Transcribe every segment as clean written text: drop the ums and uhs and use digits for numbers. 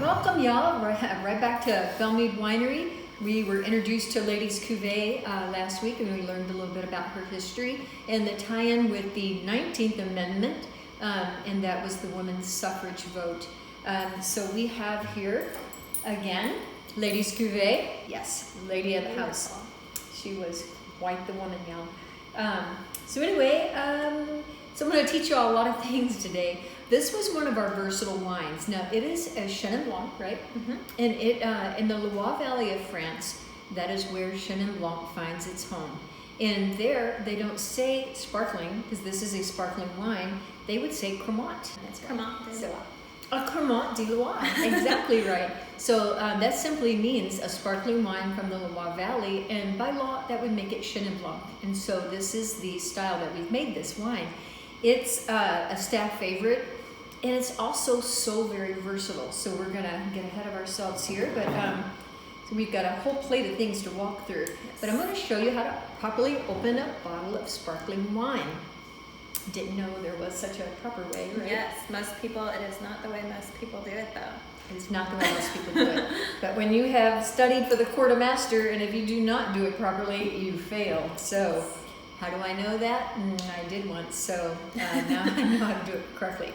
welcome y'all right back to Belmead Winery. We were introduced to Ladies Cuvée last week, and we learned a little bit about her history and the tie-in with the 19th Amendment, and that was the women's suffrage vote. So we have here again Ladies Cuvée. Yes, lady of the house. She was quite the woman, y'all. So anyway, so I'm going to teach you all a lot of things today. This was one of our versatile wines. Now it is a Chenin Blanc, right? Mm-hmm. And it in the Loire Valley of France, that is where Chenin Blanc finds its home. And there, they don't say sparkling, because this is a sparkling wine. They would say Cremant. That's Cremant de Loire. A Cremant de Loire, exactly right. So that simply means a sparkling wine from the Loire Valley, and by law, that would make it Chenin Blanc. And so this is the style that we've made this wine. It's a staff favorite, and it's also so very versatile. So we're gonna get ahead of ourselves here, but so we've got a whole plate of things to walk through. Yes. But I'm gonna show you how to properly open a bottle of sparkling wine. Didn't know there was such a proper way, right? Yes, most people, it is not the way most people do it though. It's not the way most people do it. But when you have studied for the Court of Master, and if you do not do it properly, you fail. So how do I know that? I did once, so now I know how to do it correctly.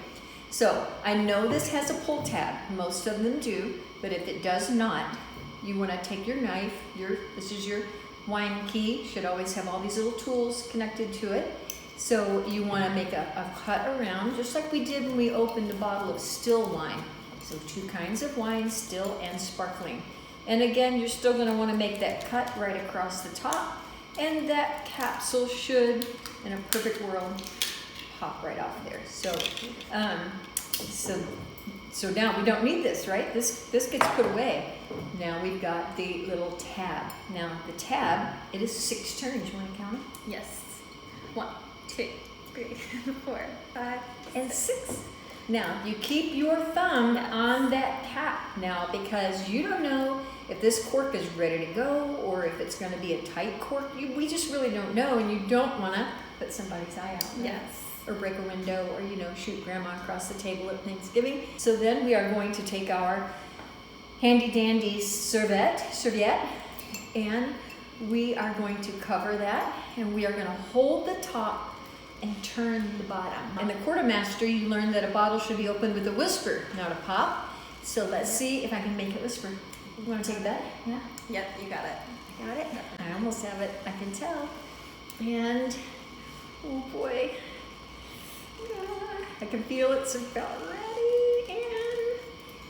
So I know this has a pull tab. Most of them do, but if it does not, you want to take your knife. This is your wine key. Should always have all these little tools connected to it. So you want to make a cut around, just like we did when we opened a bottle of still wine. So two kinds of wine, still and sparkling. And again, you're still going to want to make that cut right across the top. And that capsule should, in a perfect world, pop right off there. So, so now we don't need this, right? This gets put away. Now we've got the little tab. Now the tab, it is 6 turns. You want to count them? Yes. 1, 2, 3, 4, 5, and 6. Now you keep your thumb on that cap now, because you don't know if this cork is ready to go or if it's going to be a tight cork. We just really don't know, and you don't want to put somebody's eye out. Yes. Or break a window, or shoot grandma across the table at Thanksgiving. So then we are going to take our handy dandy serviette, and we are going to cover that, and we are going to hold the top and turn the bottom. In the Court of Master, you learned that a bottle should be opened with a whisper, not a pop. So let's see if I can make it whisper. You want to take a bet? Yeah? Yep, you got it. Got it? I almost have it, I can tell. And, oh boy. I can feel it's about ready, and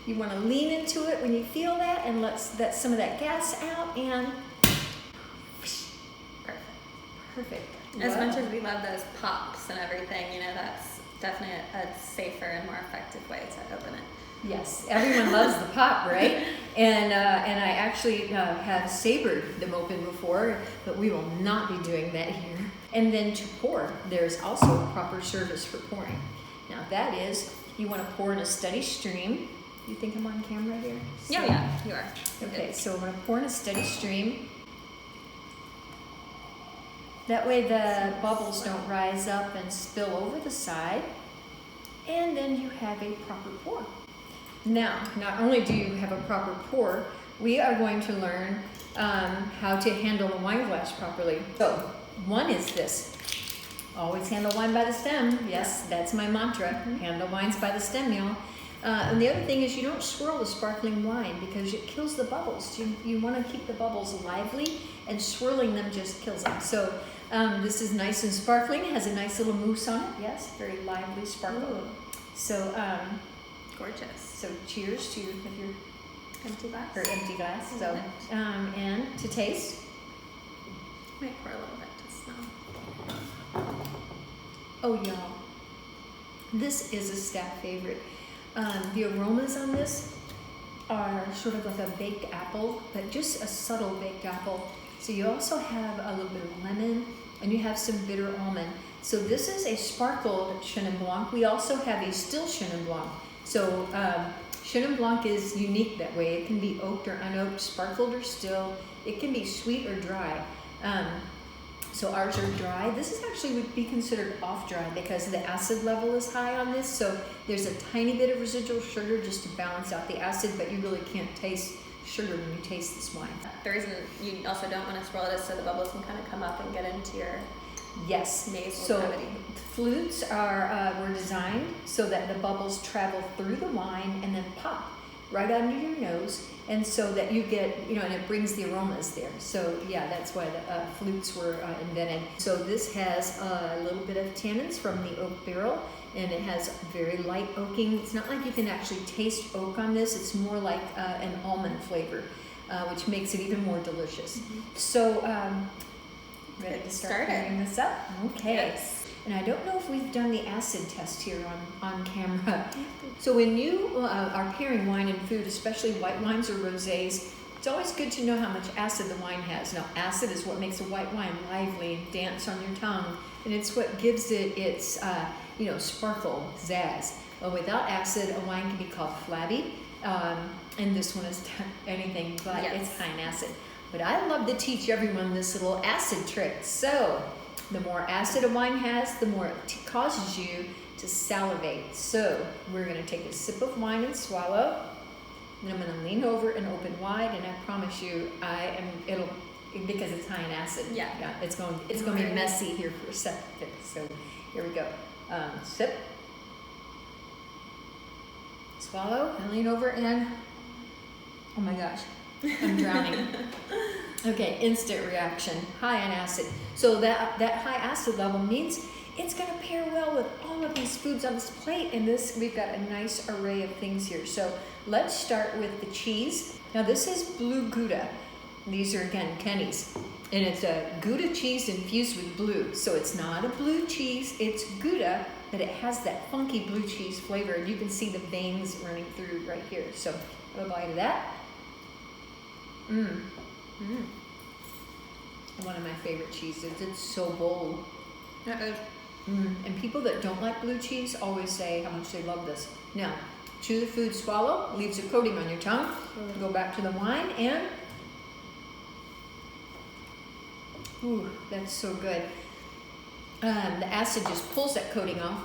you want to lean into it when you feel that, and let some of that gas out, and perfect. As much as we love those pops and everything, that's definitely a safer and more effective way to open it. Yes, everyone loves the pop, right? And I actually have savored them open before, but we will not be doing that here. And then to pour, there's also a proper service for pouring. Now that is, you want to pour in a steady stream. You think I'm on camera here? So, yeah, you are. Okay, so I'm going to pour in a steady stream. That way the bubbles don't rise up and spill over the side. And then you have a proper pour. Now, not only do you have a proper pour, we are going to learn how to handle a wine glass properly. So, one is this. Always handle wine by the stem. Yes, that's my mantra. Mm-hmm. Handle wines by the stem, y'all. And the other thing is, you don't swirl the sparkling wine because it kills the bubbles. You want to keep the bubbles lively, and swirling them just kills them. So this is nice and sparkling. It has a nice little mousse on it. Yes, very lively sparkle. Ooh. So gorgeous. So cheers to your empty glass. Or empty glass. Mm-hmm. So and to taste. Might pour a little bit to smell. Oh y'all, this is a staff favorite. The aromas on this are sort of like a baked apple, but just a subtle baked apple. So you also have a little bit of lemon, and you have some bitter almond. So this is a sparkled Chenin Blanc. We also have a still Chenin Blanc. So Chenin Blanc is unique that way. It can be oaked or unoaked, sparkled or still. It can be sweet or dry. So ours are dry. This is actually would be considered off dry because the acid level is high on this. So there's a tiny bit of residual sugar just to balance out the acid, but you really can't taste sugar when you taste this wine. The reason you also don't want to swirl it is so the bubbles can kind of come up and get into your Yes. nasal cavity. Flutes were designed so that the bubbles travel through the wine and then pop right under your nose, and so that you get, and it brings the aromas there. So yeah, that's why the flutes were invented. So this has a little bit of tannins from the oak barrel, and it has very light oaking. It's not like you can actually taste oak on this. It's more like an almond flavor, which makes it even more delicious. So ready to start pairing this up? Okay. Yes. And I don't know if we've done the acid test here on camera. So when you are pairing wine and food, especially white wines or rosés, it's always good to know how much acid the wine has. Now, acid is what makes a white wine lively and dance on your tongue, and it's what gives it its, sparkle, zazz. But without acid, a wine can be called flabby, and this one is anything but. Yes. It's high in acid. But I love to teach everyone this little acid trick. So the more acid a wine has, the more it causes you to salivate. So we're going to take a sip of wine and swallow. And I'm going to lean over and open wide, and I promise you, it'll because it's high in acid. Yeah. It's going to be messy here for a second. So here we go. Sip. Swallow and lean over, and oh my gosh, I'm drowning. Okay, instant reaction, high in acid. So that high acid level means it's going to pair well with all of these foods on this plate. And we've got a nice array of things here. So let's start with the cheese. Now this is blue Gouda. These are again Kenny's, and it's a Gouda cheese infused with blue. So it's not a blue cheese, it's Gouda, but it has that funky blue cheese flavor. And you can see the veins running through right here. So have a bite of that. One of my favorite cheeses. It's so bold. And people that don't like blue cheese always say how much they love this. Now, chew the food, swallow, leaves a coating on your tongue. Go back to the wine, and ooh, that's so good. The acid just pulls that coating off,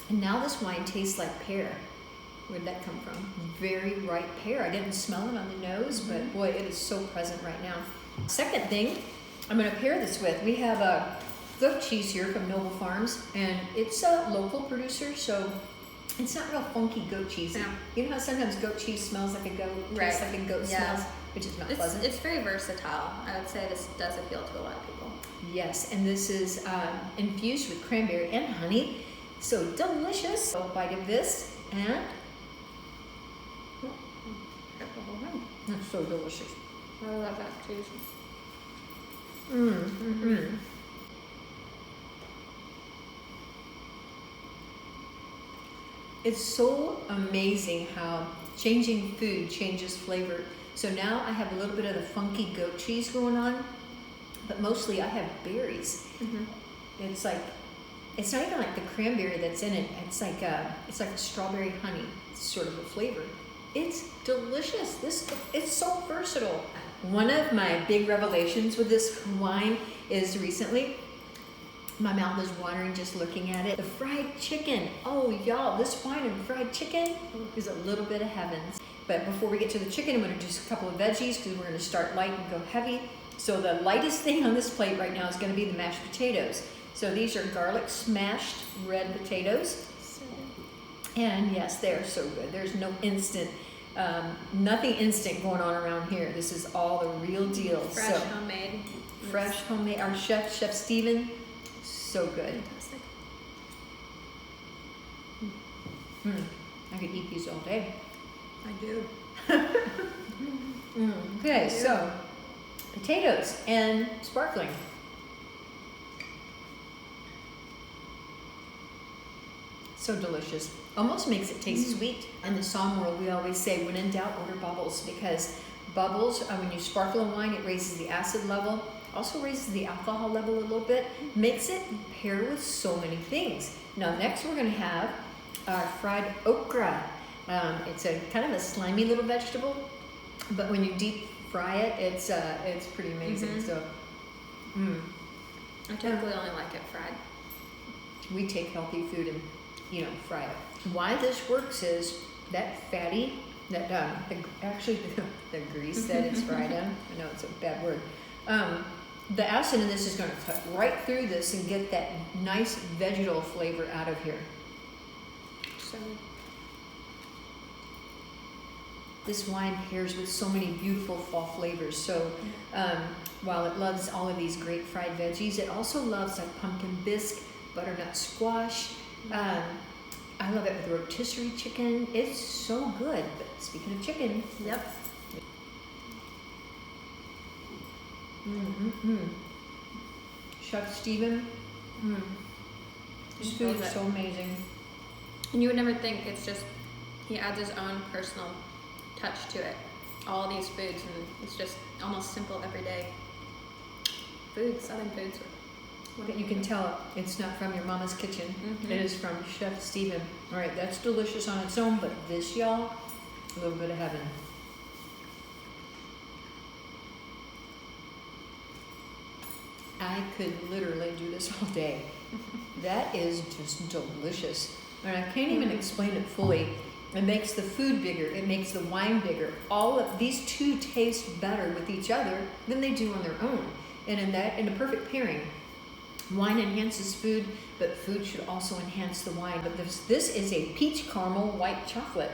and now this wine tastes like pear. Where'd that come from? Very ripe pear. I didn't smell it on the nose, but boy, it is so present right now. Second thing I'm going to pair this with, we have a goat cheese here from Noble Farms, and it's a local producer, so it's not real funky goat cheese. Yeah. You know how sometimes goat cheese smells like a goat, tastes like a goat smells, which is not pleasant. It's very versatile. I would say this does appeal to a lot of people. Yes, and this is infused with cranberry and honey, so delicious. So a bite of this, and that's so delicious. I love that cheese. It's so amazing how changing food changes flavor. So now I have a little bit of the funky goat cheese going on, but mostly I have berries. It's like, it's not even like the cranberry that's in it. It's like a strawberry honey sort of a flavor. It's delicious. It's so versatile. One of my big revelations with this wine is recently, my mouth is watering just looking at it. The fried chicken. Oh, y'all, this wine and fried chicken is a little bit of heaven. But before we get to the chicken, I'm going to do a couple of veggies because we're going to start light and go heavy. So the lightest thing on this plate right now is going to be the mashed potatoes. So these are garlic smashed red potatoes. And yes, they're so good. There's no instant, nothing instant going on around here. This is all the real deal. Fresh, homemade. Fresh, homemade. Our Chef Steven, so good. Fantastic. I could eat these all day. I do. Okay, so potatoes and sparkling. So delicious. Almost makes it taste sweet. In the song world, we always say, when in doubt, order bubbles, because bubbles, when you sparkle a wine, it raises the acid level, also raises the alcohol level a little bit, makes it pair with so many things. Now, next we're going to have our fried okra. It's a kind of a slimy little vegetable, but when you deep fry it, it's pretty amazing. So, I typically only like it fried. We take healthy food and, fry it. Why this works is that fatty, the grease that it's fried in. I know it's a bad word. The acid in this is going to cut right through this and get that nice vegetal flavor out of here. So this wine pairs with so many beautiful fall flavors. So while it loves all of these great fried veggies, it also loves like pumpkin bisque, butternut squash. I love it with rotisserie chicken. It's so good. But speaking of chicken, yep. Chef Steven, his food is so amazing. And you would never think it's just, he adds his own personal touch to it. All these foods, and it's just almost simple everyday foods, Southern foods. You can tell it's not from your mama's kitchen. It is from Chef Steven. All right, that's delicious on its own, but this, y'all, a little bit of heaven. I could literally do this all day. That is just delicious. And I can't even explain it fully. It makes the food bigger. It makes the wine bigger. All of these two taste better with each other than they do on their own. And in a perfect pairing, wine enhances food, but food should also enhance the wine. But this is a peach caramel white chocolate.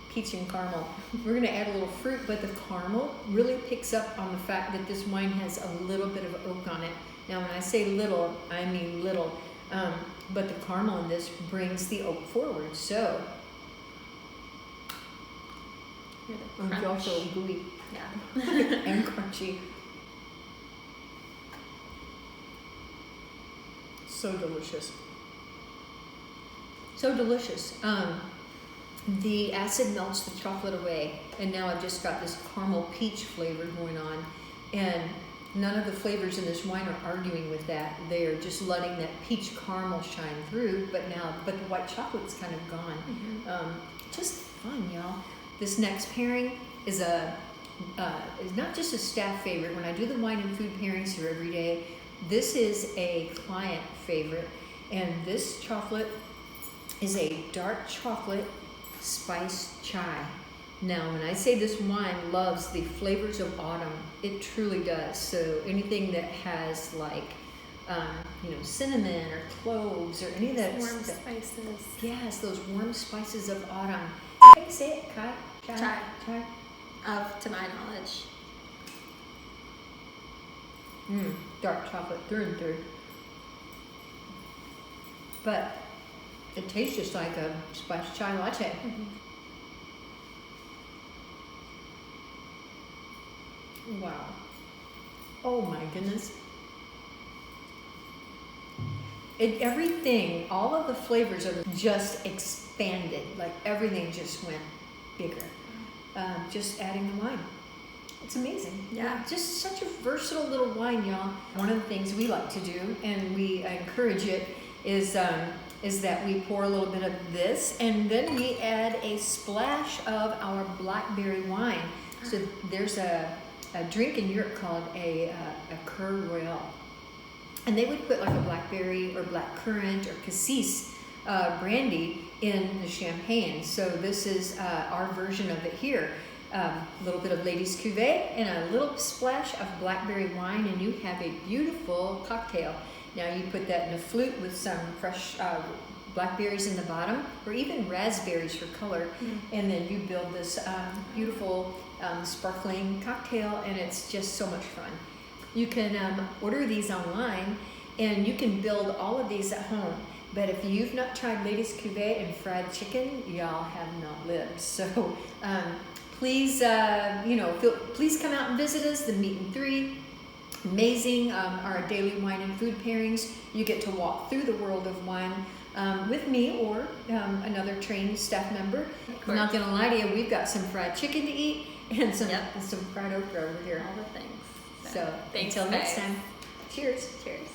Peach and caramel. We're going to add a little fruit, but the caramel really picks up on the fact that this wine has a little bit of oak on it. Now, when I say little, I mean little. But the caramel in this brings the oak forward. So, Crunch. Also gooey. Yeah. And crunchy. So delicious. So delicious. The acid melts the chocolate away, and now I've just got this caramel peach flavor going on, and none of the flavors in this wine are arguing with that. They are just letting that peach caramel shine through, but the white chocolate's kind of gone. Just fun, y'all. This next pairing is not just a staff favorite. When I do the wine and food pairings here every day, this is a client favorite, and this chocolate is a dark chocolate spiced chai. Now, when I say this wine loves the flavors of autumn, it truly does. So anything that has like, cinnamon or cloves or any of that warm spices. Yes, those warm spices of autumn. How do you say it? Chai. To my knowledge. Dark chocolate through and through. But it tastes just like a spiced chai latte. Wow. Oh my goodness. Everything, all of the flavors are just expanded. Like everything just went bigger. Just adding the wine. It's amazing. Yeah. Just such a versatile little wine, y'all. One of the things we like to do, and we encourage it, is that we pour a little bit of this, and then we add a splash of our blackberry wine. So there's a drink in Europe called a Cœur Royal. And they would put like a blackberry or blackcurrant or cassis brandy in the champagne. So this is our version of it here. A little bit of Ladies Cuvée and a little splash of blackberry wine, and you have a beautiful cocktail. Now you put that in a flute with some fresh blackberries in the bottom, or even raspberries for color, and then you build this beautiful sparkling cocktail, and it's just so much fun. You can order these online, and you can build all of these at home. But if you've not tried Ladies Cuvée and fried chicken, y'all have not lived. So please, please come out and visit us. The Meat and Three, amazing. Our daily wine and food pairings. You get to walk through the world of wine with me or another trained staff member. I'm not gonna lie to you, we've got some fried chicken to eat and some fried okra over here. All the things. So thanks, until next guys. time, cheers. Cheers.